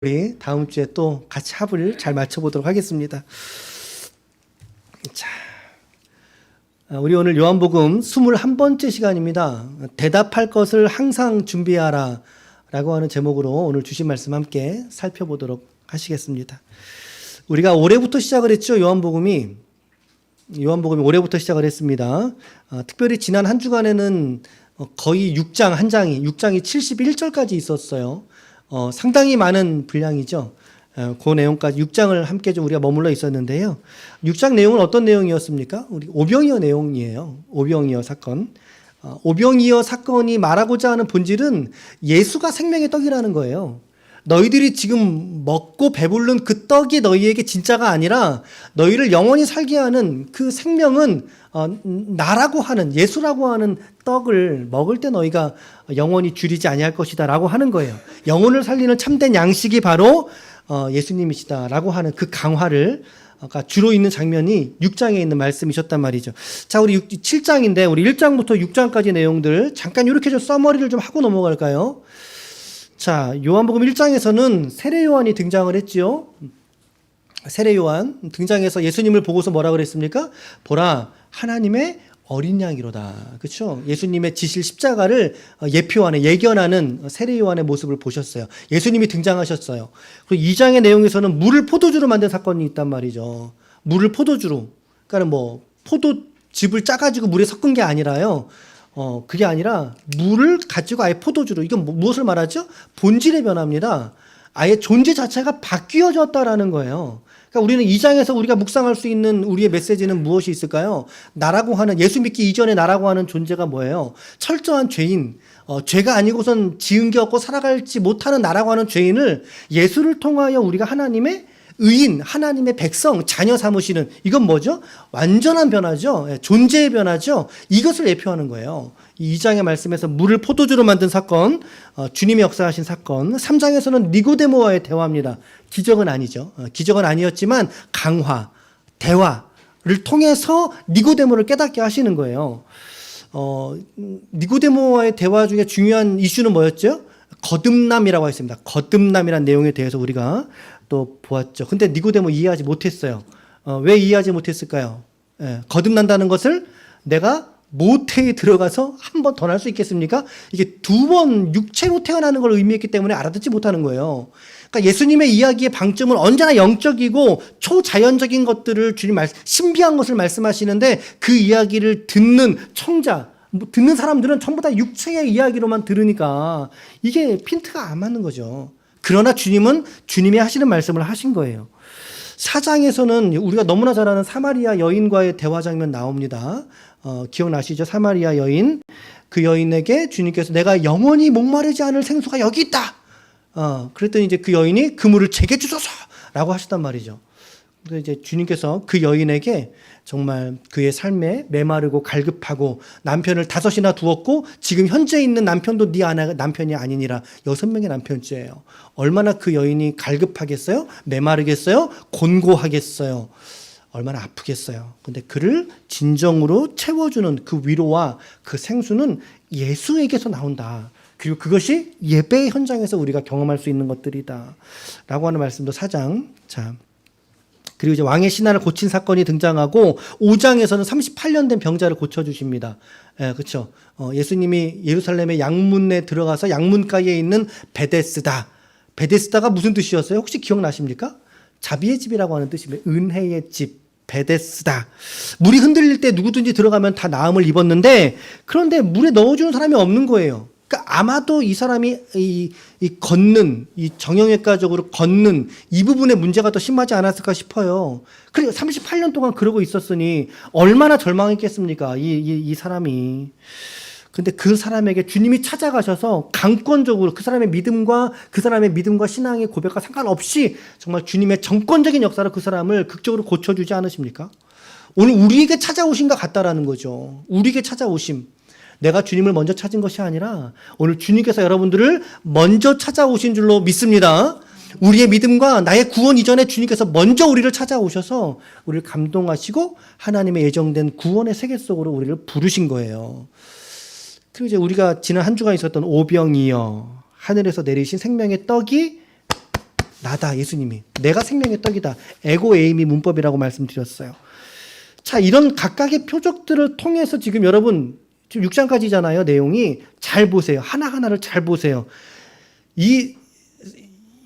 우리 다음 주에 또 같이 합을 잘 맞춰보도록 하겠습니다. 자, 우리 오늘 요한복음 21번째 시간입니다. 대답할 것을 항상 준비하라 라고 하는 제목으로 오늘 주신 말씀 함께 살펴보도록 하시겠습니다. 우리가 올해부터 시작을 했죠. 요한복음이 올해부터 시작을 했습니다. 특별히 지난 한 주간에는 거의 6장 한 장이 71절까지 있었어요. 상당히 많은 분량이죠. 그 내용까지 6장을 함께 좀 우리가 머물러 있었는데요. 6장 내용은 어떤 내용이었습니까? 우리 오병이어 내용이에요. 오병이어 사건. 오병이어 사건이 말하고자 하는 본질은 예수가 생명의 떡이라는 거예요. 너희들이 지금 먹고 배부른 그 떡이 너희에게 진짜가 아니라 너희를 영원히 살게 하는 그 생명은 나라고 하는, 예수라고 하는 떡을 먹을 때 너희가 영원히 줄이지 아니할 것이다 라고 하는 거예요. 영혼을 살리는 참된 양식이 바로 예수님이시다 라고 하는 그 강화를 아까 주로 있는 장면이 6장에 있는 말씀이셨단 말이죠. 자, 우리 7장인데 우리 1장부터 6장까지 내용들 잠깐 이렇게 좀 서머리를 좀 하고 넘어갈까요? 자, 요한복음 1장에서는 세례 요한이 등장을 했지요. 세례 요한 등장해서 예수님을 보고서 뭐라 그랬습니까? 보라, 하나님의 어린 양이로다. 그렇죠? 예수님의 지실 십자가를 예견하는 세례 요한의 모습을 보셨어요. 예수님이 등장하셨어요. 그리고 2장의 내용에서는 물을 포도주로 만든 사건이 있단 말이죠. 물을 포도주로. 그러니까 뭐 포도즙을 짜가지고 물에 섞은 게 아니라요. 그게 아니라 물을 가지고 아예 포도주로. 이건 무엇을 말하죠? 본질의 변화입니다. 아예 존재 자체가 바뀌어졌다라는 거예요. 그러니까 우리는 2장에서 우리가 묵상할 수 있는 우리의 메시지는 무엇이 있을까요? 나라고 하는, 예수 믿기 이전에 나라고 하는 존재가 뭐예요? 철저한 죄인, 죄가 아니고선 지은 게 없고 살아갈지 못하는 나라고 하는 죄인을 예수를 통하여 우리가 하나님의 의인, 하나님의 백성, 자녀 삼으시는, 이건 뭐죠? 완전한 변화죠. 존재의 변화죠. 이것을 예표하는 거예요. 이 2장의 말씀에서 물을 포도주로 만든 사건, 주님이 역사하신 사건. 3장에서는 니고데모와의 대화입니다. 기적은 아니죠. 기적은 아니었지만 강화, 대화를 통해서 니고데모를 깨닫게 하시는 거예요. 니고데모와의 대화 중에 중요한 이슈는 뭐였죠? 거듭남이라고 했습니다. 거듭남이라는 내용에 대해서 우리가 또 보았죠. 근데 니고데모 이해하지 못했어요. 왜 이해하지 못했을까요? 거듭난다는 것을 내가 모태에 들어가서 한 번 더 날 수 있겠습니까? 이게 2번 육체로 태어나는 걸 의미했기 때문에 알아듣지 못하는 거예요. 그러니까 예수님의 이야기의 방점은 언제나 영적이고 초자연적인 것들을 주님 신비한 것을 말씀하시는데 그 이야기를 듣는 청자, 듣는 사람들은 전부 다 육체의 이야기로만 들으니까 이게 핀트가 안 맞는 거죠. 그러나 주님은 주님이 하시는 말씀을 하신 거예요. 4장에서는 우리가 너무나 잘 아는 사마리아 여인과의 대화 장면 나옵니다. 기억나시죠? 사마리아 여인. 그 여인에게 주님께서 내가 영원히 목마르지 않을 생수가 여기 있다. 그랬더니 이제 그 여인이 그 물을 제게 주소서 라고 하셨단 말이죠. 그래서 이제 주님께서 그 여인에게 정말 그의 삶에 메마르고 갈급하고 남편을 5이나 두었고 지금 현재 있는 남편도 네 남편이 아니니라 6명의 남편째예요. 얼마나 그 여인이 갈급하겠어요? 메마르겠어요? 곤고하겠어요? 얼마나 아프겠어요. 근데 그를 진정으로 채워주는 그 위로와 그 생수는 예수에게서 나온다. 그리고 그것이 예배 현장에서 우리가 경험할 수 있는 것들이다 라고 하는 말씀도 4장. 자, 그리고 이제 왕의 신하를 고친 사건이 등장하고 5장에서는 38년 된 병자를 고쳐주십니다. 그렇죠. 예수님이 예루살렘의 양문에 들어가서 양문가에 있는 베데스다. 베데스다가 무슨 뜻이었어요? 혹시 기억나십니까? 자비의 집이라고 하는 뜻입니다. 은혜의 집. 베데스다. 물이 흔들릴 때 누구든지 들어가면 다 나음을 입었는데 그런데 물에 넣어주는 사람이 없는 거예요. 그러니까 아마도 이 사람이 이 정형외과적으로 걷는 이 부분에 문제가 더 심하지 않았을까 싶어요. 그리고 38년 동안 그러고 있었으니 얼마나 절망했겠습니까? 이 사람이. 근데 그 사람에게 주님이 찾아가셔서 강권적으로 그 사람의 믿음과 신앙의 고백과 상관없이 정말 주님의 정권적인 역사로 그 사람을 극적으로 고쳐주지 않으십니까? 오늘 우리에게 찾아오신 것 같다라는 거죠. 우리에게 찾아오심. 내가 주님을 먼저 찾은 것이 아니라 오늘 주님께서 여러분들을 먼저 찾아오신 줄로 믿습니다. 우리의 믿음과 나의 구원 이전에 주님께서 먼저 우리를 찾아오셔서 우리를 감동하시고 하나님의 예정된 구원의 세계 속으로 우리를 부르신 거예요. 그리고 이제 우리가 지난 한 주간 있었던 오병이어 하늘에서 내리신 생명의 떡이 나다, 예수님이. 내가 생명의 떡이다. 에고 에이미 문법이라고 말씀드렸어요. 자, 이런 각각의 표적들을 통해서 지금 여러분, 지금 6장까지잖아요. 내용이. 잘 보세요. 하나하나를 잘 보세요. 이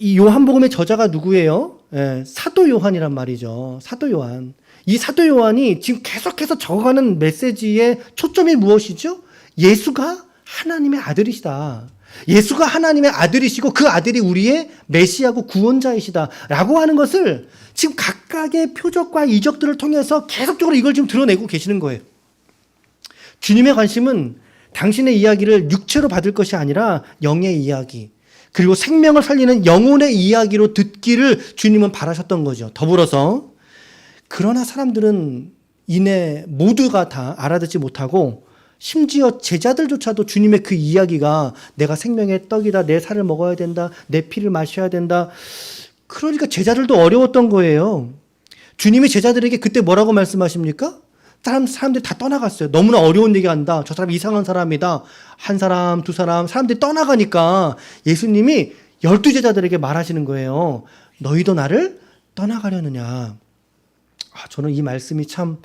요한복음의 저자가 누구예요? 사도 요한이란 말이죠. 사도 요한. 이 사도 요한이 지금 계속해서 적어가는 메시지의 초점이 무엇이죠? 예수가 하나님의 아들이시다. 예수가 하나님의 아들이시고 그 아들이 우리의 메시아고 구원자이시다 라고 하는 것을 지금 각각의 표적과 이적들을 통해서 계속적으로 이걸 지금 드러내고 계시는 거예요. 주님의 관심은 당신의 이야기를 육체로 받을 것이 아니라 영의 이야기, 그리고 생명을 살리는 영혼의 이야기로 듣기를 주님은 바라셨던 거죠. 더불어서 그러나 사람들은 이내 모두가 다 알아듣지 못하고 심지어 제자들조차도 주님의 그 이야기가 내가 생명의 떡이다, 내 살을 먹어야 된다, 내 피를 마셔야 된다. 그러니까 제자들도 어려웠던 거예요. 주님이 제자들에게 그때 뭐라고 말씀하십니까? 사람들이 다 떠나갔어요. 너무나 어려운 얘기한다. 저 사람 이상한 사람이다. 한 사람, 두 사람, 사람들이 떠나가니까 예수님이 12제자들에게 말하시는 거예요. 너희도 나를 떠나가려느냐. 저는 이 말씀이 참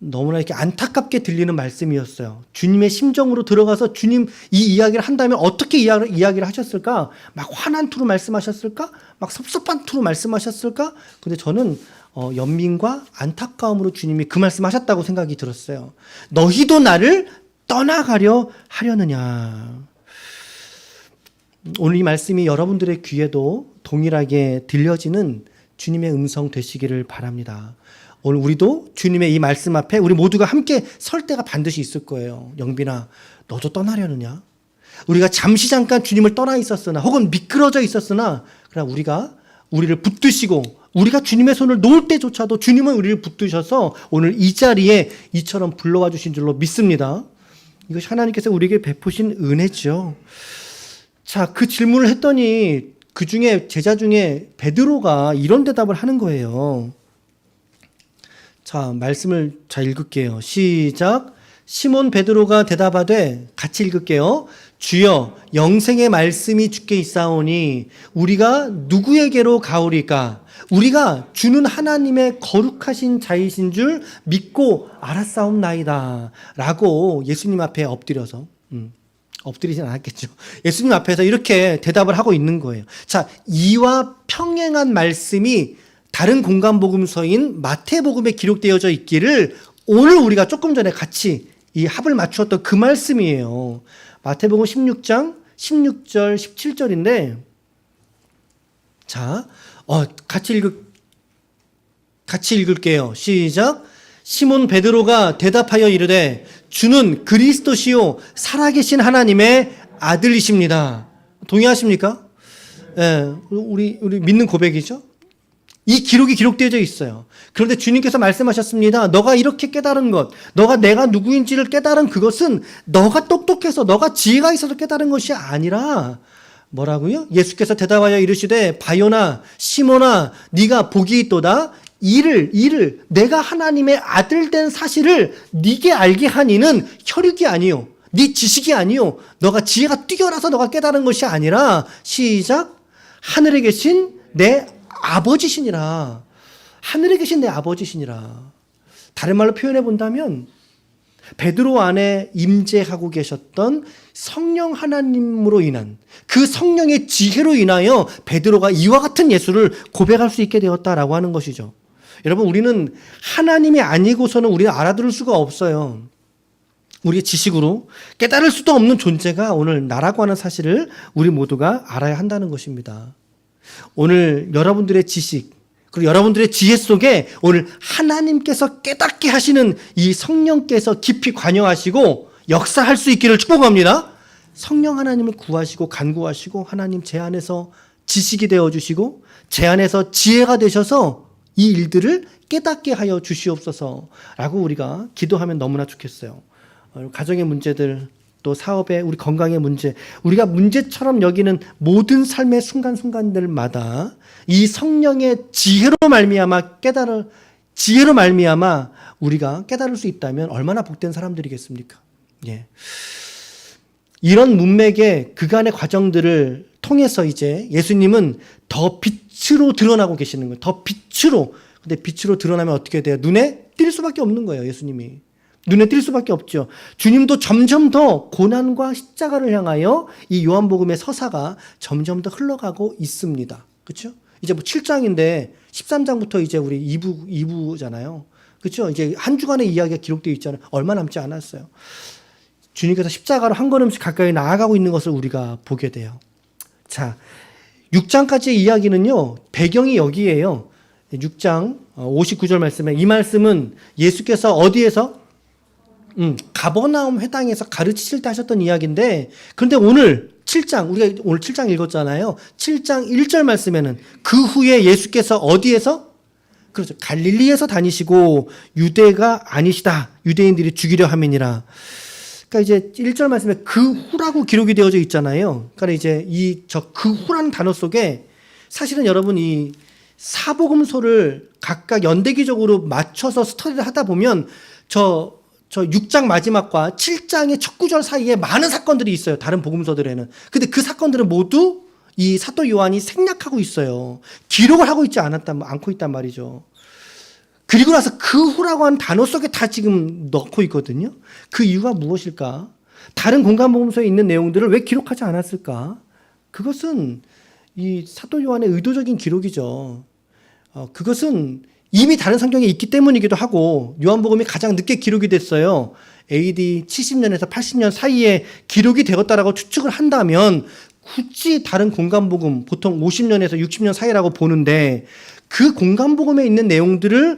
너무나 이렇게 안타깝게 들리는 말씀이었어요. 주님의 심정으로 들어가서 주님 이 이야기를 한다면 어떻게 이야기를 하셨을까? 막 화난 투로 말씀하셨을까? 막 섭섭한 투로 말씀하셨을까? 근데 저는 연민과 안타까움으로 주님이 그 말씀하셨다고 생각이 들었어요. 너희도 나를 떠나가려 하려느냐. 오늘 이 말씀이 여러분들의 귀에도 동일하게 들려지는 주님의 음성 되시기를 바랍니다. 오늘 우리도 주님의 이 말씀 앞에 우리 모두가 함께 설 때가 반드시 있을 거예요. 영빈아, 너도 떠나려느냐? 우리가 잠시 잠깐 주님을 떠나 있었으나 혹은 미끄러져 있었으나 그러나 우리가 우리를 붙드시고 우리가 주님의 손을 놓을 때조차도 주님은 우리를 붙드셔서 오늘 이 자리에 이처럼 불러와 주신 줄로 믿습니다. 이것이 하나님께서 우리에게 베푸신 은혜죠. 자, 그 질문을 했더니 그 중에 제자 중에 베드로가 이런 대답을 하는 거예요. 자, 말씀을 잘 읽을게요. 시작. 시몬 베드로가 대답하되, 같이 읽을게요. 주여, 영생의 말씀이 주께 있사오니 우리가 누구에게로 가오리까? 우리가 주는 하나님의 거룩하신 자이신 줄 믿고 알았사옵나이다 라고 예수님 앞에 엎드려서 엎드리진 않았겠죠. 예수님 앞에서 이렇게 대답을 하고 있는 거예요. 자, 이와 평행한 말씀이 다른 공간복음서인 마태복음에 기록되어져 있기를 오늘 우리가 조금 전에 같이 이 합을 맞추었던 그 말씀이에요. 마태복음 16장 16절 17절인데 자, 같이 읽을게요. 시작. 시몬 베드로가 대답하여 이르되 주는 그리스도시요 살아계신 하나님의 아들이십니다. 동의하십니까? 예, 우리 믿는 고백이죠. 이 기록이 기록되어져 있어요. 그런데 주님께서 말씀하셨습니다. 너가 이렇게 깨달은 것, 너가 내가 누구인지를 깨달은 그것은 너가 똑똑해서 너가 지혜가 있어서 깨달은 것이 아니라 뭐라고요? 예수께서 대답하여 이르시되 바요나 시몬아 네가 복이 있도다. 이를 내가 하나님의 아들 된 사실을 네게 알게 하니는 혈육이 아니요 네 지식이 아니요 너가 지혜가 뛰어나서 너가 깨달은 것이 아니라 시작. 하늘에 계신 내 아버지시니라. 하늘에 계신 내 아버지시니라. 다른 말로 표현해 본다면 베드로 안에 임재하고 계셨던 성령 하나님으로 인한 그 성령의 지혜로 인하여 베드로가 이와 같은 예수를 고백할 수 있게 되었다라고 하는 것이죠. 여러분, 우리는 하나님이 아니고서는 우리는 알아들을 수가 없어요. 우리의 지식으로 깨달을 수도 없는 존재가 오늘 나라고 하는 사실을 우리 모두가 알아야 한다는 것입니다. 오늘 여러분들의 지식 그리고 여러분들의 지혜 속에 오늘 하나님께서 깨닫게 하시는 이 성령께서 깊이 관여하시고 역사할 수 있기를 축복합니다. 성령 하나님을 구하시고 간구하시고 하나님 제 안에서 지식이 되어주시고 제 안에서 지혜가 되셔서 이 일들을 깨닫게 하여 주시옵소서라고 우리가 기도하면 너무나 좋겠어요. 가정의 문제들 또 사업의 우리 건강의 문제 우리가 문제처럼 여기는 모든 삶의 순간순간들마다 이 성령의 지혜로 말미암아 지혜로 말미암아 우리가 깨달을 수 있다면 얼마나 복된 사람들이겠습니까? 예. 이런 문맥의 그간의 과정들을 통해서 이제 예수님은 더 빛으로 드러나고 계시는 거예요. 더 빛으로. 근데 빛으로 드러나면 어떻게 돼요? 눈에 띌 수밖에 없는 거예요, 예수님이. 눈에 띌 수밖에 없죠. 주님도 점점 더 고난과 십자가를 향하여 이 요한복음의 서사가 점점 더 흘러가고 있습니다. 그렇죠? 이제 뭐 7장인데 13장부터 이제 우리 2부잖아요. 그렇죠? 이제 한 주간의 이야기가 기록되어 있잖아요. 얼마 남지 않았어요. 주님께서 십자가로 한 걸음씩 가까이 나아가고 있는 것을 우리가 보게 돼요. 자, 6장까지의 이야기는요, 배경이 여기에요. 6장 59절 말씀에, 이 말씀은 예수께서 어디에서? 가버나움 회당에서 가르치실 때 하셨던 이야기인데, 그런데 오늘 7장, 우리가 오늘 7장 읽었잖아요. 7장 1절 말씀에는 그 후에 예수께서 어디에서? 그렇죠. 갈릴리에서 다니시고 유대가 아니시다. 유대인들이 죽이려 함이니라. 그러니까 이제 1절 말씀에 그 후라고 기록이 되어져 있잖아요. 그러니까 이제 그 후라는 단어 속에 사실은 여러분 이 사복음서를 각각 연대기적으로 맞춰서 스터디를 하다 보면 저 6장 마지막과 7장의 첫 구절 사이에 많은 사건들이 있어요. 다른 복음서들에는. 근데 그 사건들은 모두 이 사도 요한이 생략하고 있어요. 기록을 하고 있지 않고 있단 말이죠. 그리고 나서 그 후라고 하는 단어 속에 다 지금 넣고 있거든요. 그 이유가 무엇일까? 다른 공간복음서에 있는 내용들을 왜 기록하지 않았을까? 그것은 이 사도 요한의 의도적인 기록이죠. 그것은 이미 다른 성경에 있기 때문이기도 하고, 요한복음이 가장 늦게 기록이 됐어요. AD 70년에서 80년 사이에 기록이 되었다라고 추측을 한다면 굳이 다른 공간복음, 보통 50년에서 60년 사이라고 보는데, 그 공간복음에 있는 내용들을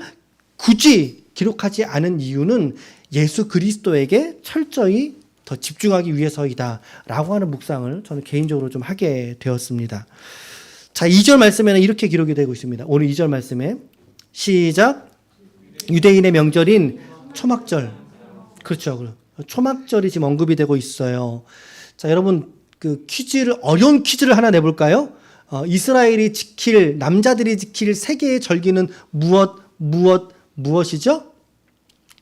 굳이 기록하지 않은 이유는 예수 그리스도에게 철저히 더 집중하기 위해서이다 라고 하는 묵상을 저는 개인적으로 좀 하게 되었습니다. 자, 2절 말씀에는 이렇게 기록이 되고 있습니다. 오늘 2절 말씀에 시작. 유대인의 명절인 초막절. 그렇죠. 초막절이 지금 언급이 되고 있어요. 자, 여러분 어려운 퀴즈를 하나 내볼까요? 이스라엘이 남자들이 지킬 세 개의 절기는 무엇이죠?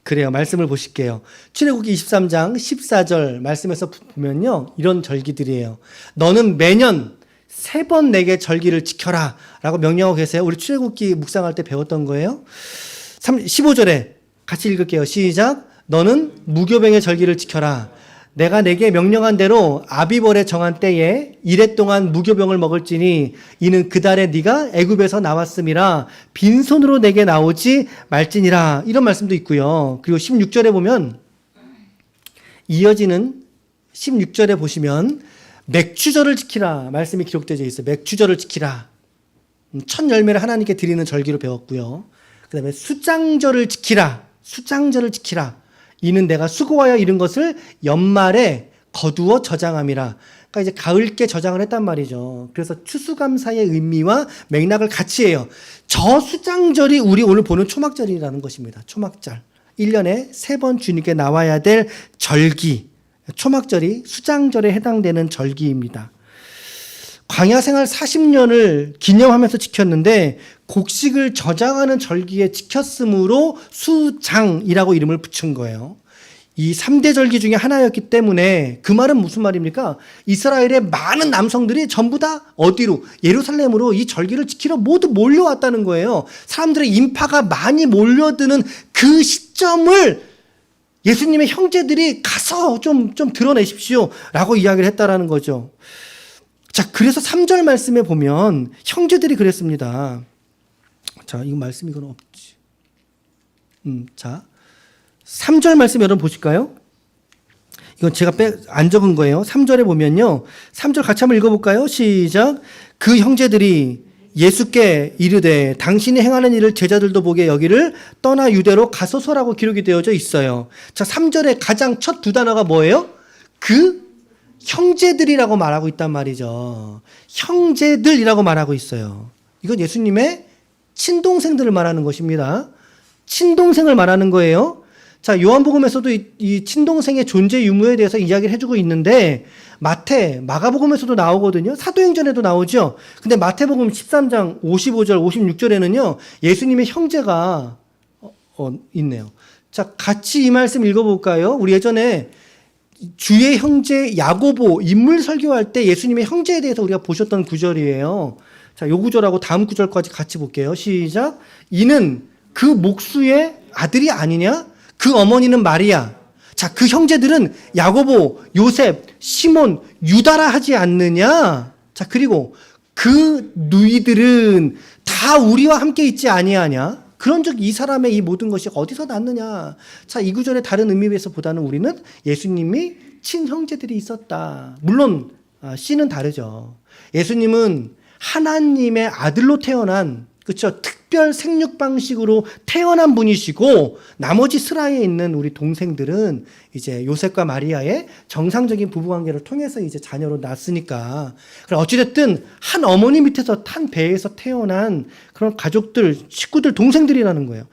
그래요. 말씀을 보실게요. 출애굽기 23장 14절 말씀에서 보면요, 이런 절기들이에요. 너는 매년 3번 내게 절기를 지켜라 라고 명령하고 계세요. 우리 출애굽기 묵상할 때 배웠던 거예요. 15절에 같이 읽을게요. 시작. 너는 무교병의 절기를 지켜라. 내가 내게 명령한 대로 아비벌에 정한 때에 이래 동안 무교병을 먹을지니 이는 그 달에 네가 애굽에서 나왔음이라 빈손으로 내게 나오지 말지니라. 이런 말씀도 있고요. 그리고 16절에 보면 이어지는 16절에 보시면 맥주절을 지키라 말씀이 기록되어 있어요. 맥주절을 지키라. 첫 열매를 하나님께 드리는 절기로 배웠고요. 그 다음에 수장절을 지키라. 수장절을 지키라. 이는 내가 수고하여 이룬 것을 연말에 거두어 저장함이라. 그러니까 이제 가을께 저장을 했단 말이죠. 그래서 추수감사의 의미와 맥락을 같이 해요. 저 수장절이 우리 오늘 보는 초막절이라는 것입니다. 초막절. 1년에 3번 주님께 나와야 될 절기. 초막절이 수장절에 해당되는 절기입니다. 광야 생활 40년을 기념하면서 지켰는데 곡식을 저장하는 절기에 지켰으므로 수장이라고 이름을 붙인 거예요. 이 3대 절기 중에 하나였기 때문에 그 말은 무슨 말입니까? 이스라엘의 많은 남성들이 전부 다 어디로? 예루살렘으로 이 절기를 지키러 모두 몰려왔다는 거예요. 사람들의 인파가 많이 몰려드는 그 시점을 예수님의 형제들이 가서 좀 드러내십시오 라고 이야기를 했다라는 거죠. 자, 그래서 3절 말씀에 보면 형제들이 그랬습니다. 자, 이거 말씀 이건 없지. 자, 3절 말씀 여러분 보실까요? 이건 제가 안 적은 거예요. 3절에 보면요. 3절 같이 한번 읽어볼까요? 시작. 그 형제들이 예수께 이르되 당신이 행하는 일을 제자들도 보게 여기를 떠나 유대로 가소서라고 기록이 되어져 있어요. 자, 3절에 가장 첫 두 단어가 뭐예요? 그 형제들이라고 말하고 있단 말이죠. 형제들이라고 말하고 있어요. 이건 예수님의 친동생들을 말하는 것입니다. 친동생을 말하는 거예요. 자, 요한복음에서도 이 친동생의 존재 유무에 대해서 이야기를 해주고 있는데 마가복음에서도 나오거든요. 사도행전에도 나오죠. 근데 마태복음 13장 55절 56절에는요. 예수님의 형제가 있네요. 자, 같이 이 말씀 읽어볼까요? 우리 예전에 주의 형제 야고보 인물 설교할 때 예수님의 형제에 대해서 우리가 보셨던 구절이에요. 자, 요 구절하고 다음 구절까지 같이 볼게요. 시작. 이는 그 목수의 아들이 아니냐? 그 어머니는 마리아. 자, 그 형제들은 야고보, 요셉, 시몬, 유다라 하지 않느냐? 자, 그리고 그 누이들은 다 우리와 함께 있지 아니하냐? 그런즉 이 사람의 이 모든 것이 어디서 났느냐? 자, 이 구절의 다른 의미에서보다는 우리는 예수님이 친형제들이 있었다. 물론 씨는 다르죠. 예수님은 하나님의 아들로 태어난, 그렇죠? 특별 생육 방식으로 태어난 분이시고, 나머지 스라에 있는 우리 동생들은 이제 요셉과 마리아의 정상적인 부부관계를 통해서 이제 자녀로 낳았으니까, 어찌됐든 한 어머니 밑에서 탄 배에서 태어난 그런 가족들, 식구들, 동생들이라는 거예요.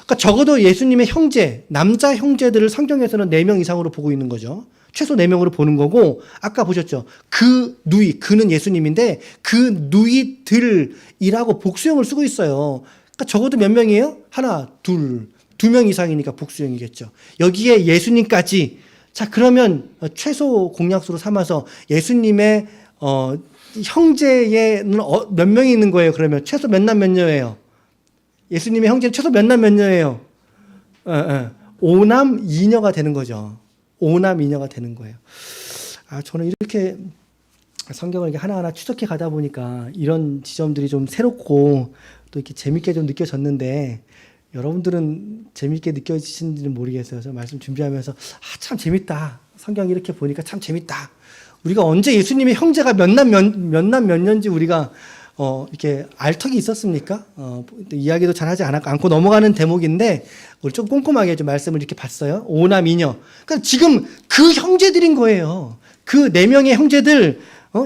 그러니까 적어도 예수님의 형제, 남자 형제들을 성경에서는 4명 이상으로 보고 있는 거죠. 최소 4명으로 보는 거고, 아까 보셨죠? 그 누이, 그는 예수님인데 그 누이들이라고 복수형을 쓰고 있어요. 그러니까 적어도 몇 명이에요? 하나, 둘, 2명 이상이니까 복수형이겠죠. 여기에 예수님까지. 자, 그러면 최소 공약수로 삼아서 예수님의 형제에는 몇 명이 있는 거예요? 그러면 최소 몇 남 몇 녀예요? 예수님의 형제는 최소 몇 남 몇 녀예요? 5남 2녀가 되는 거죠. 5남 2녀가 되는 거예요. 저는 이렇게 성경을 이렇게 하나하나 추적해 가다 보니까 이런 지점들이 좀 새롭고 또 이렇게 재밌게 좀 느껴졌는데, 여러분들은 재밌게 느껴지시는지는 모르겠어요. 저 말씀 준비하면서 참 재밌다. 성경 이렇게 보니까 참 재밌다. 우리가 언제 예수님의 형제가 몇 남 몇 년지 우리가 이렇게 알턱이 있었습니까? 이야기도 잘 하지 않고 넘어가는 대목인데, 우리 좀 꼼꼼하게 좀 말씀을 이렇게 봤어요. 5남 2녀. 그러니까 지금 그 형제들인 거예요. 그 4명의 형제들,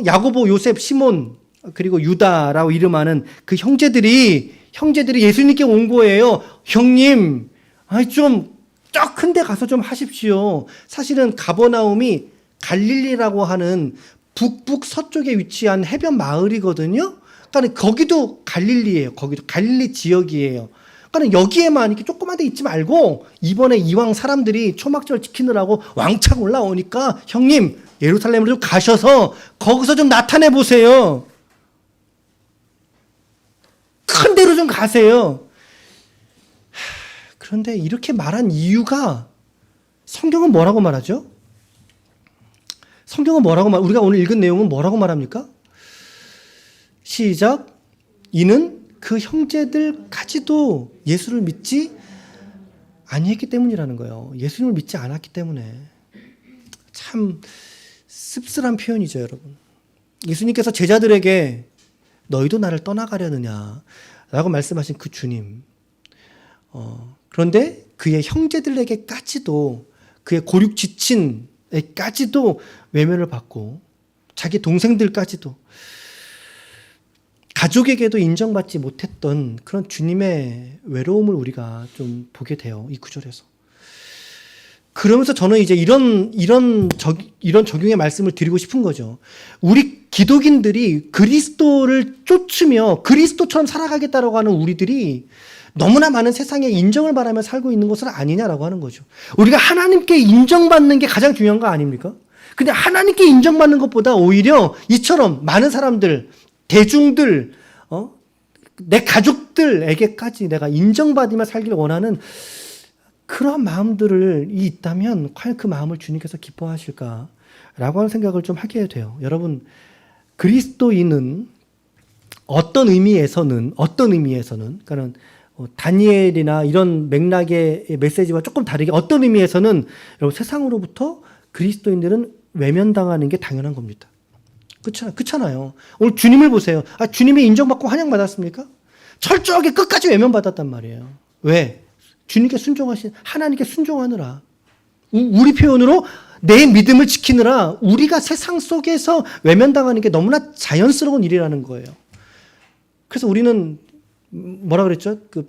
야고보, 요셉, 시몬, 그리고 유다라고 이름하는 그 형제들이 예수님께 온 거예요. 형님, 좀 저 큰 데 가서 좀 하십시오. 사실은 가버나움이 갈릴리라고 하는 북북 서쪽에 위치한 해변 마을이거든요. 그러니까 거기도 갈릴리예요. 거기도 갈릴리 지역이에요. 그러니까 여기에만 이렇게 조그만 데 있지 말고, 이번에 이왕 사람들이 초막절 지키느라고 왕창 올라오니까 형님 예루살렘으로 좀 가셔서 거기서 좀 나타내 보세요. 큰 데로 좀 가세요. 그런데 이렇게 말한 이유가, 성경은 뭐라고 말하죠? 성경은 우리가 오늘 읽은 내용은 뭐라고 말합니까? 시작. 이는 그 형제들까지도 예수를 믿지 아니했기 때문이라는 거예요. 예수님을 믿지 않았기 때문에. 참 씁쓸한 표현이죠, 여러분. 예수님께서 제자들에게 너희도 나를 떠나가려느냐 라고 말씀하신 그 주님. 그런데 그의 형제들에게까지도, 그의 고륙 지친에까지도 외면을 받고, 자기 동생들까지도, 가족에게도 인정받지 못했던 그런 주님의 외로움을 우리가 좀 보게 돼요, 이 구절에서. 그러면서 저는 이제 이런 적용의 말씀을 드리고 싶은 거죠. 우리 기독인들이 그리스도를 쫓으며 그리스도처럼 살아가겠다라고 하는 우리들이 너무나 많은 세상에 인정을 바라며 살고 있는 것은 아니냐라고 하는 거죠. 우리가 하나님께 인정받는 게 가장 중요한 거 아닙니까? 근데 하나님께 인정받는 것보다 오히려 이처럼 많은 사람들, 대중들, 내 가족들에게까지 내가 인정받으며 살기를 원하는 그런 마음들이 있다면 과연 그 마음을 주님께서 기뻐하실까라고 하는 생각을 좀 하게 돼요. 여러분, 그리스도인은 어떤 의미에서는 그러니까 다니엘이나 이런 맥락의 메시지와 조금 다르게 어떤 의미에서는 여러분 세상으로부터 그리스도인들은 외면당하는 게 당연한 겁니다. 그렇잖아요. 오늘 주님을 보세요. 주님이 인정받고 환영받았습니까? 철저하게 끝까지 외면받았단 말이에요. 왜? 주님께 하나님께 순종하느라. 우리 표현으로 내 믿음을 지키느라 우리가 세상 속에서 외면당하는 게 너무나 자연스러운 일이라는 거예요. 그래서 우리는 뭐라 그랬죠? 그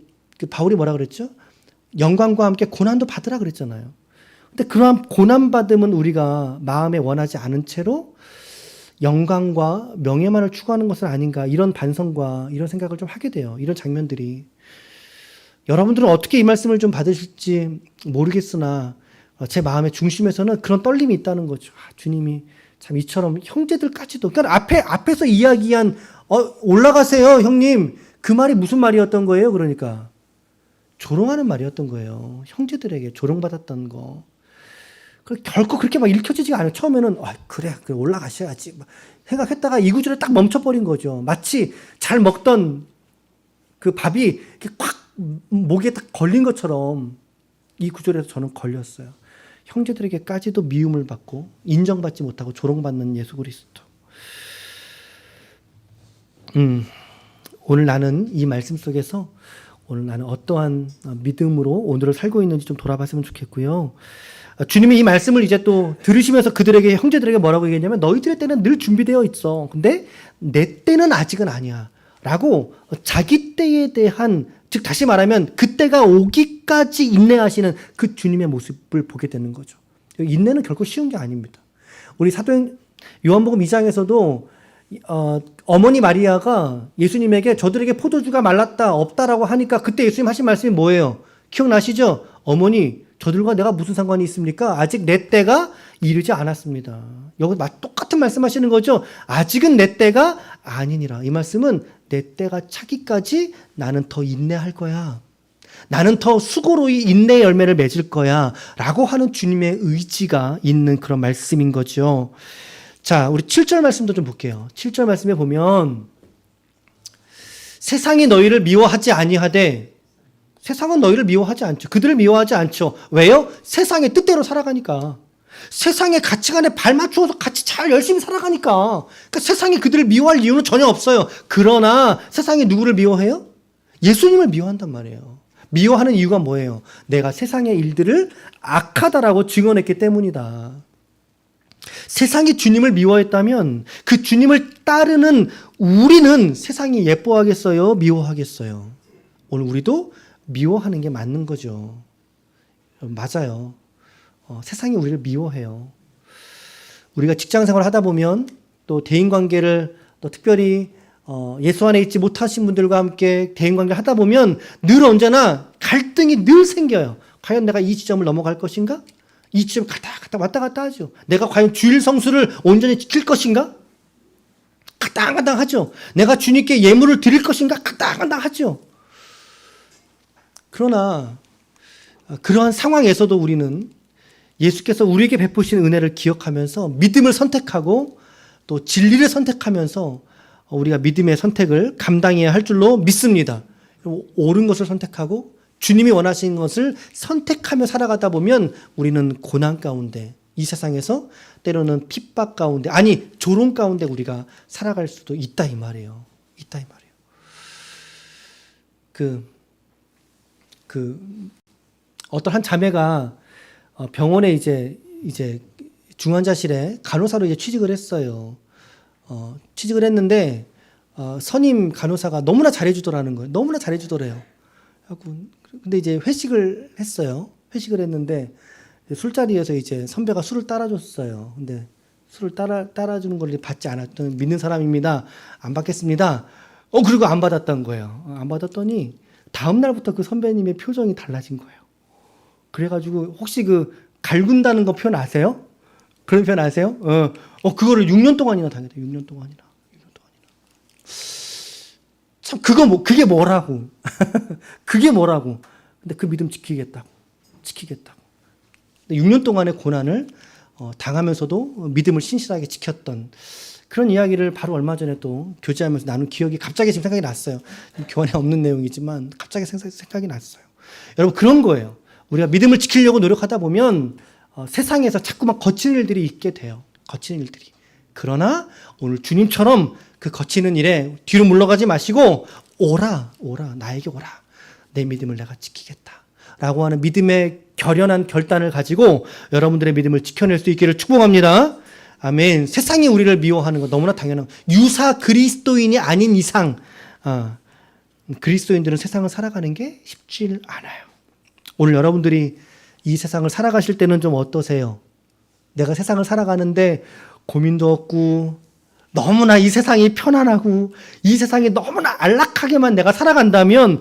바울이 뭐라 그랬죠? 영광과 함께 고난도 받으라 그랬잖아요. 근데 그러한 고난받음은 우리가 마음에 원하지 않은 채로 영광과 명예만을 추구하는 것은 아닌가, 이런 반성과 이런 생각을 좀 하게 돼요. 이런 장면들이. 여러분들은 어떻게 이 말씀을 좀 받으실지 모르겠으나 제 마음의 중심에서는 그런 떨림이 있다는 거죠. 주님이 참 이처럼 형제들까지도, 그러니까 앞에서 이야기한 올라가세요 형님, 그 말이 무슨 말이었던 거예요? 그러니까 조롱하는 말이었던 거예요. 형제들에게 조롱받았던 거. 결코 그렇게 막 읽혀지지가 않아요. 처음에는 그래 올라가셔야지 막 생각했다가 이 구절에 딱 멈춰버린 거죠. 마치 잘 먹던 그 밥이 이렇게 콱 목에 딱 걸린 것처럼 이 구절에서 저는 걸렸어요. 형제들에게까지도 미움을 받고 인정받지 못하고 조롱받는 예수 그리스도. 오늘 나는 이 말씀 속에서 오늘 나는 어떠한 믿음으로 오늘을 살고 있는지 좀 돌아봤으면 좋겠고요. 주님이 이 말씀을 이제 또 들으시면서 그들에게, 형제들에게 뭐라고 얘기했냐면, 너희들의 때는 늘 준비되어 있어. 근데 내 때는 아직은 아니야. 라고 자기 때에 대한, 즉 다시 말하면 그때가 오기까지 인내하시는 그 주님의 모습을 보게 되는 거죠. 인내는 결코 쉬운 게 아닙니다. 우리 사도행 요한복음 2장에서도 어머니 마리아가 예수님에게 저들에게 포도주가 말랐다 없다라고 하니까 그때 예수님 하신 말씀이 뭐예요? 기억나시죠? 어머니, 저들과 내가 무슨 상관이 있습니까? 아직 내 때가 이르지 않았습니다. 여기 똑같은 말씀하시는 거죠. 아직은 내 때가 아니니라. 이 말씀은 내 때가 차기까지 나는 더 인내할 거야. 나는 더 수고로이 인내의 열매를 맺을 거야. 라고 하는 주님의 의지가 있는 그런 말씀인 거죠. 자, 우리 7절 말씀도 좀 볼게요. 7절 말씀에 보면 세상이 너희를 미워하지 아니하되, 세상은 너희를 미워하지 않죠. 그들을 미워하지 않죠. 왜요? 세상의 뜻대로 살아가니까. 세상의 가치관에 발맞추어서 같이 잘 열심히 살아가니까. 그러니까 세상이 그들을 미워할 이유는 전혀 없어요. 그러나 세상이 누구를 미워해요? 예수님을 미워한단 말이에요. 미워하는 이유가 뭐예요? 내가 세상의 일들을 악하다라고 증언했기 때문이다. 세상이 주님을 미워했다면 그 주님을 따르는 우리는 세상이 예뻐하겠어요? 미워하겠어요? 오늘 우리도 미워하는 게 맞는 거죠. 맞아요. 세상이 우리를 미워해요. 우리가 직장 생활을 하다 보면 또 대인관계를 또 특별히 예수 안에 있지 못하신 분들과 함께 대인관계를 하다 보면 늘 언제나 갈등이 늘 생겨요. 과연 내가 이 지점을 넘어갈 것인가? 이 지점 왔다 갔다 하죠. 내가 과연 주일 성수를 온전히 지킬 것인가? 갔다 하죠. 내가 주님께 예물을 드릴 것인가? 갔다 하죠. 그러나 그러한 상황에서도 우리는 예수께서 우리에게 베푸신 은혜를 기억하면서 믿음을 선택하고 또 진리를 선택하면서 우리가 믿음의 선택을 감당해야 할 줄로 믿습니다. 옳은 것을 선택하고 주님이 원하시는 것을 선택하며 살아가다 보면 우리는 고난 가운데, 이 세상에서 때로는 핍박 가운데, 아니 조롱 가운데 우리가 살아갈 수도 있다 이 말이에요. 있다 이 말이에요. 어떤 한 자매가 병원에 이제 중환자실에 간호사로 이제 취직을 했어요. 취직을 했는데 선임 간호사가 너무나 잘해주더라는 거예요. 너무나 잘해주더래요. 근데 이제 회식을 했어요. 회식을 했는데 술자리에서 이제 선배가 술을 따라줬어요. 근데 술을 따라주는 걸 받지 않았던, 믿는 사람입니다. 안 받겠습니다. 그리고 안 받았던 거예요. 안 받았더니 다음 날부터 그 선배님의 표정이 달라진 거예요. 그래가지고 혹시 그 갈군다는 거 표현 아세요? 그런 표현 아세요? 그거를 6년 동안이나 당했다. 6년 동안이나. 참 그게 뭐라고? 그게 뭐라고? 근데 그 믿음 지키겠다고. 근데 6년 동안의 고난을 당하면서도 믿음을 신실하게 지켰던 그런 이야기를 바로 얼마 전에 또 교제하면서 나눈 기억이 갑자기 지금 생각이 났어요. 교환에 없는 내용이지만 갑자기 생각이 났어요. 여러분, 그런 거예요. 우리가 믿음을 지키려고 노력하다 보면 세상에서 자꾸만 거친 일들이 있게 돼요. 거친 일들이. 그러나 오늘 주님처럼 그 거치는 일에 뒤로 물러가지 마시고 오라 나에게 오라. 내 믿음을 내가 지키겠다. 라고 하는 믿음의 결연한 결단을 가지고 여러분들의 믿음을 지켜낼 수 있기를 축복합니다. 아멘. 세상이 우리를 미워하는 거 너무나 당연한, 유사 그리스도인이 아닌 이상 그리스도인들은 세상을 살아가는 게 쉽지 않아요. 오늘 여러분들이 이 세상을 살아가실 때는 좀 어떠세요? 내가 세상을 살아가는데 고민도 없고 너무나 이 세상이 편안하고 이 세상이 너무나 안락하게만 내가 살아간다면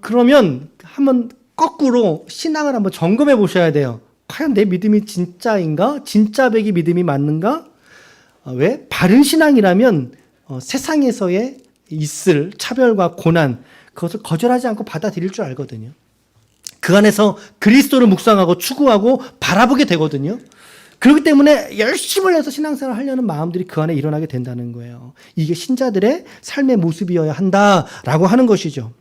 그러면 한번 거꾸로 신앙을 한번 점검해 보셔야 돼요. 과연 내 믿음이 진짜인가? 진짜 백이 믿음이 맞는가? 왜? 바른 신앙이라면 세상에서의 있을 차별과 고난, 그것을 거절하지 않고 받아들일 줄 알거든요. 그 안에서 그리스도를 묵상하고 추구하고 바라보게 되거든요. 그렇기 때문에 열심을 해서 신앙생활을 하려는 마음들이 그 안에 일어나게 된다는 거예요. 이게 신자들의 삶의 모습이어야 한다라고 하는 것이죠.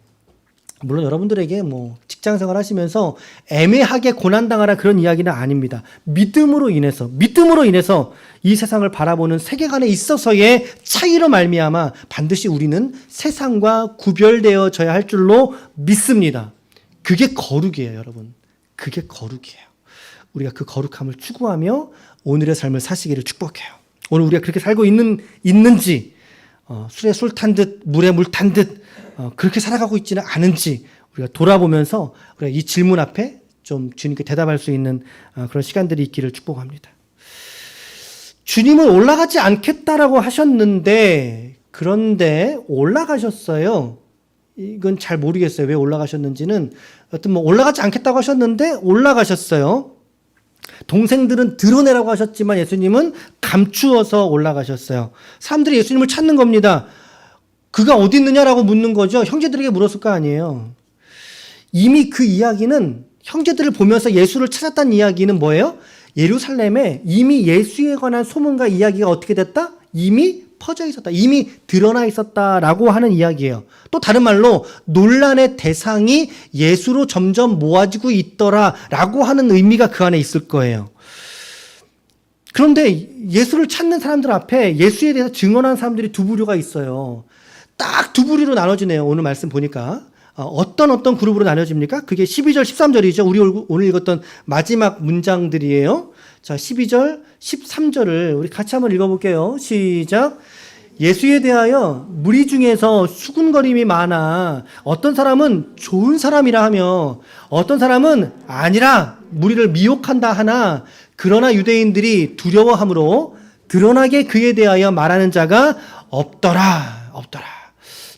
물론 여러분들에게 직장생활 하시면서 애매하게 고난당하라 그런 이야기는 아닙니다. 믿음으로 인해서 이 세상을 바라보는 세계관에 있어서의 차이로 말미암아 반드시 우리는 세상과 구별되어져야 할 줄로 믿습니다. 그게 거룩이에요, 여러분. 그게 거룩이에요. 우리가 그 거룩함을 추구하며 오늘의 삶을 사시기를 축복해요. 오늘 우리가 그렇게 살고 있는지, 술에 술 탄 듯, 물에 물 탄 듯, 그렇게 살아가고 있지는 않은지 우리가 돌아보면서 우리가 이 질문 앞에 좀 주님께 대답할 수 있는 그런 시간들이 있기를 축복합니다. 주님은 올라가지 않겠다라고 하셨는데, 그런데 올라가셨어요. 이건 잘 모르겠어요. 왜 올라가셨는지는. 여튼 올라가지 않겠다고 하셨는데 올라가셨어요. 동생들은 드러내라고 하셨지만 예수님은 감추어서 올라가셨어요. 사람들이 예수님을 찾는 겁니다. 그가 어디 있느냐라고 묻는 거죠. 형제들에게 물었을 거 아니에요. 이미 그 이야기는 형제들을 보면서 예수를 찾았다는 이야기는 뭐예요? 예루살렘에 이미 예수에 관한 소문과 이야기가 어떻게 됐다? 이미 퍼져 있었다. 이미 드러나 있었다라고 하는 이야기예요. 또 다른 말로 논란의 대상이 예수로 점점 모아지고 있더라라고 하는 의미가 그 안에 있을 거예요. 그런데 예수를 찾는 사람들 앞에 예수에 대해서 증언하는 사람들이 두 부류가 있어요. 딱 두 부류로 나눠지네요. 오늘 말씀 보니까. 어떤 그룹으로 나눠집니까? 그게 12절, 13절이죠. 우리 오늘 읽었던 마지막 문장들이에요. 자, 12절, 13절을 우리 같이 한번 읽어볼게요. 시작. 예수에 대하여 무리 중에서 수군거림이 많아 어떤 사람은 좋은 사람이라 하며 어떤 사람은 아니라 무리를 미혹한다 하나 그러나 유대인들이 두려워함으로 드러나게 그에 대하여 말하는 자가 없더라.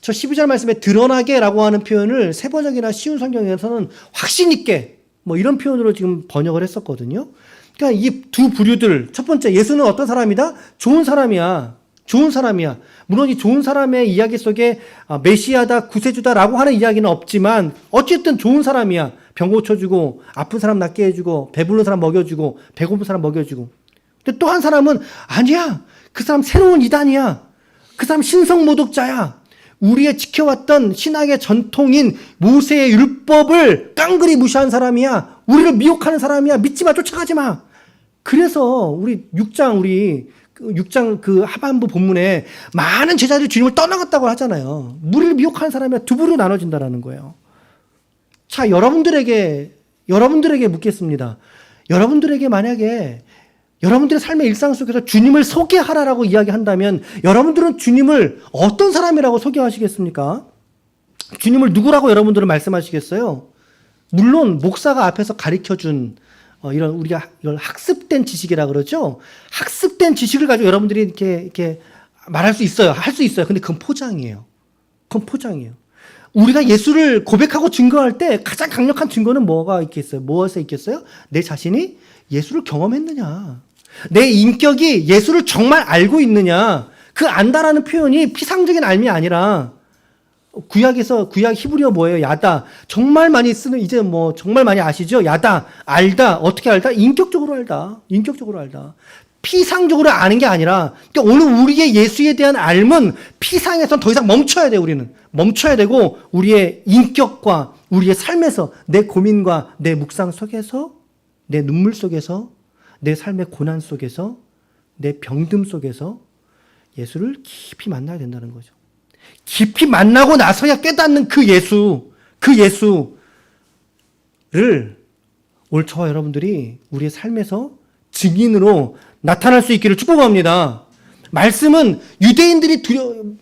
저 12절 말씀에 드러나게라고 하는 표현을 세번역이나 쉬운 성경에서는 확신 있게 이런 표현으로 지금 번역을 했었거든요. 그러니까 이 두 부류들, 첫 번째 예수는 어떤 사람이다? 좋은 사람이야. 물론 이 좋은 사람의 이야기 속에 메시아다, 구세주다라고 하는 이야기는 없지만 어쨌든 좋은 사람이야. 병 고쳐주고 아픈 사람 낫게 해주고 배부른 사람 먹여주고 배고픈 사람 먹여주고. 근데 또 한 사람은 아니야. 그 사람 새로운 이단이야. 그 사람 신성모독자야. 우리의 지켜왔던 신학의 전통인 모세의 율법을 깡그리 무시한 사람이야. 우리를 미혹하는 사람이야. 믿지 마, 쫓아가지 마. 그래서 우리 6장 그 하반부 본문에 많은 제자들이 주님을 떠나갔다고 하잖아요. 우리를 미혹하는 사람이 두 부류로 나눠진다라는 거예요. 자, 여러분들에게 묻겠습니다. 여러분들에게 만약에 여러분들의 삶의 일상 속에서 주님을 소개하라라고 이야기한다면 여러분들은 주님을 어떤 사람이라고 소개하시겠습니까? 주님을 누구라고 여러분들은 말씀하시겠어요? 물론 목사가 앞에서 가르쳐준 이런 우리가 이걸 학습된 지식이라 그러죠. 학습된 지식을 가지고 여러분들이 이렇게 말할 수 있어요. 할 수 있어요. 근데 그건 포장이에요. 우리가 예수를 고백하고 증거할 때 가장 강력한 증거는 뭐가 있겠어요? 무엇에 있겠어요? 내 자신이 예수를 경험했느냐. 내 인격이 예수를 정말 알고 있느냐. 그 안다라는 표현이 피상적인 알미 아니라 구약 히브리어 뭐예요? 야다. 정말 많이 쓰는, 이제 정말 많이 아시죠? 야다. 알다. 어떻게 알다? 인격적으로 알다. 피상적으로 아는 게 아니라, 그러니까 오늘 우리의 예수에 대한 알은 피상에선 더 이상 멈춰야 돼요, 우리는. 멈춰야 되고, 우리의 인격과 우리의 삶에서, 내 고민과 내 묵상 속에서, 내 눈물 속에서, 내 삶의 고난 속에서, 내 병듦 속에서 예수를 깊이 만나야 된다는 거죠. 깊이 만나고 나서야 깨닫는 그 예수를 오늘 저와 여러분들이 우리의 삶에서 증인으로 나타날 수 있기를 축복합니다. 말씀은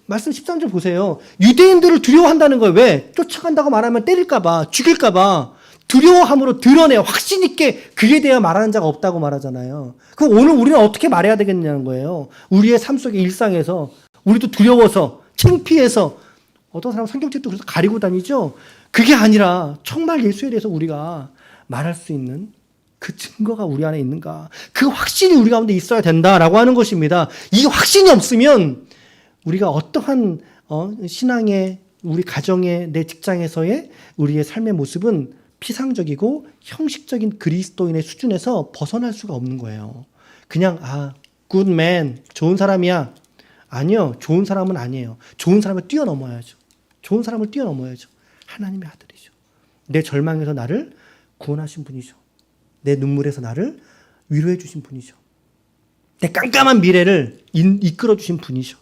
말씀 13절 보세요. 유대인들을 두려워한다는 거예요. 왜? 쫓아간다고 말하면 때릴까봐, 죽일까봐 두려워함으로 드러내요. 확신 있게 그에 대해 말하는 자가 없다고 말하잖아요. 그럼 오늘 우리는 어떻게 말해야 되겠냐는 거예요. 우리의 삶 속의 일상에서 우리도 두려워서 창피해서 어떤 사람은 성경책도 그래서 가리고 다니죠. 그게 아니라 정말 예수에 대해서 우리가 말할 수 있는 그 증거가 우리 안에 있는가? 그 확신이 우리 가운데 있어야 된다라고 하는 것입니다. 이 확신이 없으면 우리가 어떠한 신앙의, 우리 가정의, 내 직장에서의 우리의 삶의 모습은 피상적이고 형식적인 그리스도인의 수준에서 벗어날 수가 없는 거예요. 그냥 good man, 좋은 사람이야. 아니요, 좋은 사람은 아니에요. 좋은 사람을 뛰어넘어야죠. 좋은 사람을 뛰어넘어야죠. 하나님의 아들이죠. 내 절망에서 나를 구원하신 분이죠. 내 눈물에서 나를 위로해 주신 분이죠. 내 깜깜한 미래를 이끌어 주신 분이죠.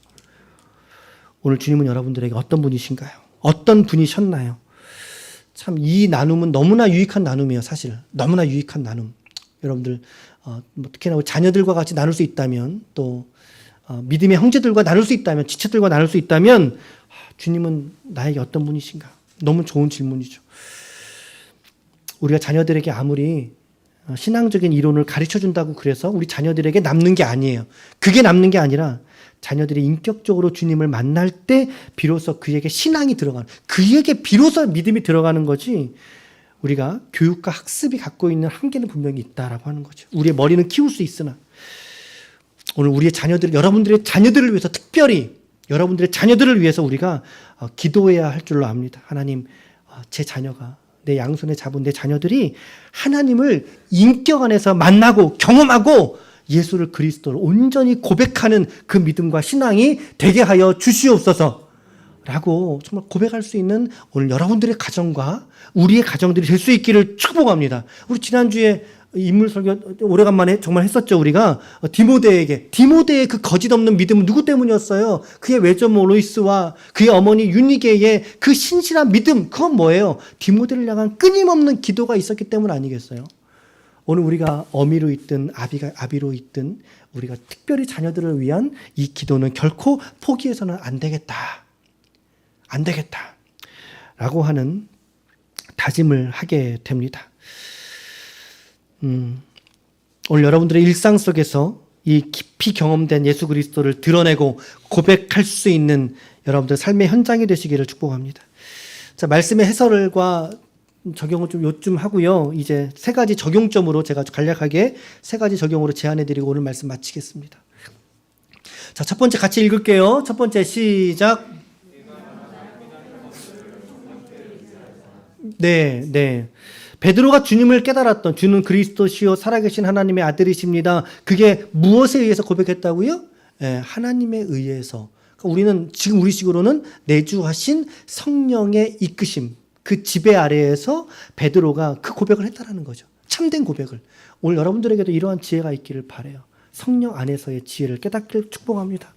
오늘 주님은 여러분들에게 어떤 분이신가요? 어떤 분이셨나요? 참 이 나눔은 너무나 유익한 나눔이에요. 사실 너무나 유익한 나눔. 여러분들 특히나 자녀들과 같이 나눌 수 있다면, 또 믿음의 형제들과 나눌 수 있다면, 지체들과 나눌 수 있다면, 주님은 나에게 어떤 분이신가? 너무 좋은 질문이죠. 우리가 자녀들에게 아무리 신앙적인 이론을 가르쳐준다고 그래서 우리 자녀들에게 남는 게 아니에요. 그게 남는 게 아니라 자녀들이 인격적으로 주님을 만날 때 비로소 그에게 신앙이 들어가는, 그에게 비로소 믿음이 들어가는 거지, 우리가 교육과 학습이 갖고 있는 한계는 분명히 있다라고 하는 거죠. 우리의 머리는 키울 수 있으나 오늘 우리의 자녀들, 여러분들의 자녀들을 위해서, 특별히 여러분들의 자녀들을 위해서 우리가 기도해야 할 줄로 압니다. 하나님, 제 자녀가, 내 양손에 잡은 내 자녀들이 하나님을 인격 안에서 만나고 경험하고 예수를, 그리스도를 온전히 고백하는 그 믿음과 신앙이 되게 하여 주시옵소서 라고 정말 고백할 수 있는 오늘 여러분들의 가정과 우리의 가정들이 될 수 있기를 축복합니다. 우리 지난주에 인물 설교 오래간만에 정말 했었죠. 우리가 디모데의 그 거짓 없는 믿음은 누구 때문이었어요? 그의 외조모 로이스와 그의 어머니 유니게의 그 신실한 믿음, 그건 뭐예요? 디모데를 향한 끊임없는 기도가 있었기 때문 아니겠어요? 오늘 우리가 어미로 있든 아비로 있든 우리가 특별히 자녀들을 위한 이 기도는 결코 포기해서는 안 되겠다 라고 하는 다짐을 하게 됩니다. 오늘 여러분들의 일상 속에서 이 깊이 경험된 예수 그리스도를 드러내고 고백할 수 있는 여러분들 삶의 현장이 되시기를 축복합니다. 자, 말씀의 해설과 적용을 요즘 하고요. 이제 세 가지 적용점으로 제가 간략하게 세 가지 적용으로 제안해드리고 오늘 말씀 마치겠습니다. 자, 첫 번째 같이 읽을게요. 첫 번째 시작. 네. 베드로가 주님을 깨달았던, 주는 그리스도시요 살아계신 하나님의 아들이십니다. 그게 무엇에 의해서 고백했다고요? 하나님에 의해서. 그러니까 우리는 지금 우리 식으로는 내주하신 성령의 이끄심, 그 지배 아래에서 베드로가 그 고백을 했다라는 거죠. 참된 고백을. 오늘 여러분들에게도 이러한 지혜가 있기를 바라요. 성령 안에서의 지혜를 깨닫기를 축복합니다.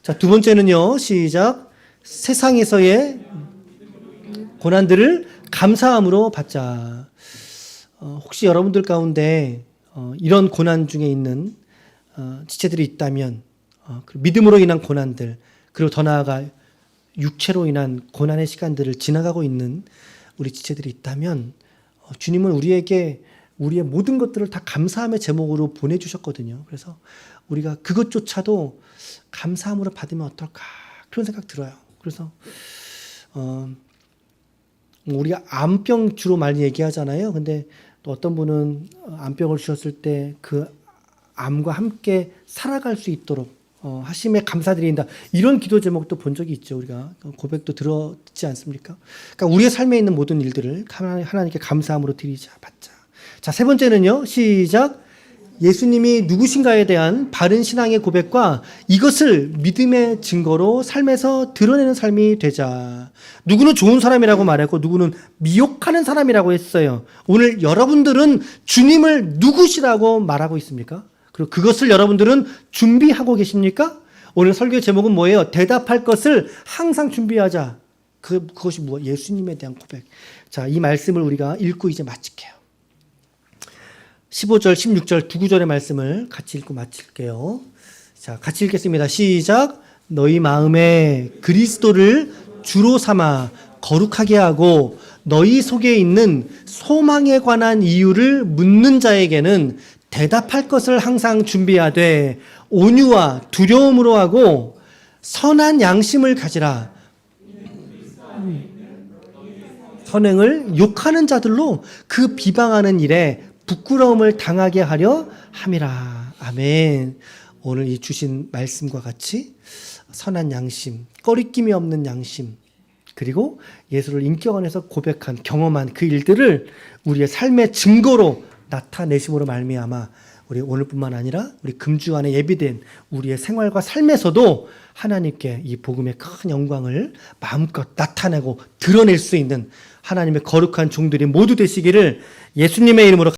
자, 두 번째는요. 시작. 세상에서의 고난들을 감사함으로 받자. 혹시 여러분들 가운데 이런 고난 중에 있는 지체들이 있다면, 믿음으로 인한 고난들, 그리고 더 나아가 육체로 인한 고난의 시간들을 지나가고 있는 우리 지체들이 있다면, 주님은 우리에게 우리의 모든 것들을 다 감사함의 제목으로 보내주셨거든요. 그래서 우리가 그것조차도 감사함으로 받으면 어떨까, 그런 생각 들어요. 그래서 우리가 암병 주로 많이 얘기하잖아요. 근데 또 어떤 분은 암병을 주셨을 때 그 암과 함께 살아갈 수 있도록 하심에 감사드린다, 이런 기도 제목도 본 적이 있죠. 우리가 고백도 들었지 않습니까? 그러니까 우리의 삶에 있는 모든 일들을 하나님께 감사함으로 드리자, 받자. 자, 세 번째는요. 시작. 예수님이 누구신가에 대한 바른 신앙의 고백과 이것을 믿음의 증거로 삶에서 드러내는 삶이 되자. 누구는 좋은 사람이라고 말했고 누구는 미혹하는 사람이라고 했어요. 오늘 여러분들은 주님을 누구시라고 말하고 있습니까? 그리고 그것을 여러분들은 준비하고 계십니까? 오늘 설교의 제목은 뭐예요? 대답할 것을 항상 준비하자. 그것이 무엇? 예수님에 대한 고백. 자, 이 말씀을 우리가 읽고 이제 마칠게요. 15절, 16절 두 구절의 말씀을 같이 읽고 마칠게요. 자, 같이 읽겠습니다. 시작. 너희 마음에 그리스도를 주로 삼아 거룩하게 하고 너희 속에 있는 소망에 관한 이유를 묻는 자에게는 대답할 것을 항상 준비하되 온유와 두려움으로 하고 선한 양심을 가지라. 선행을 욕하는 자들로 그 비방하는 일에 부끄러움을 당하게 하려 함이라. 아멘. 오늘 이 주신 말씀과 같이 선한 양심, 꺼리낌이 없는 양심, 그리고 예수를 인격 안에서 고백한 경험한 그 일들을 우리의 삶의 증거로 나타내심으로 말미암아 우리 오늘뿐만 아니라 우리 금주 안에 예비된 우리의 생활과 삶에서도 하나님께 이 복음의 큰 영광을 마음껏 나타내고 드러낼 수 있는 하나님의 거룩한 종들이 모두 되시기를 예수님의 이름으로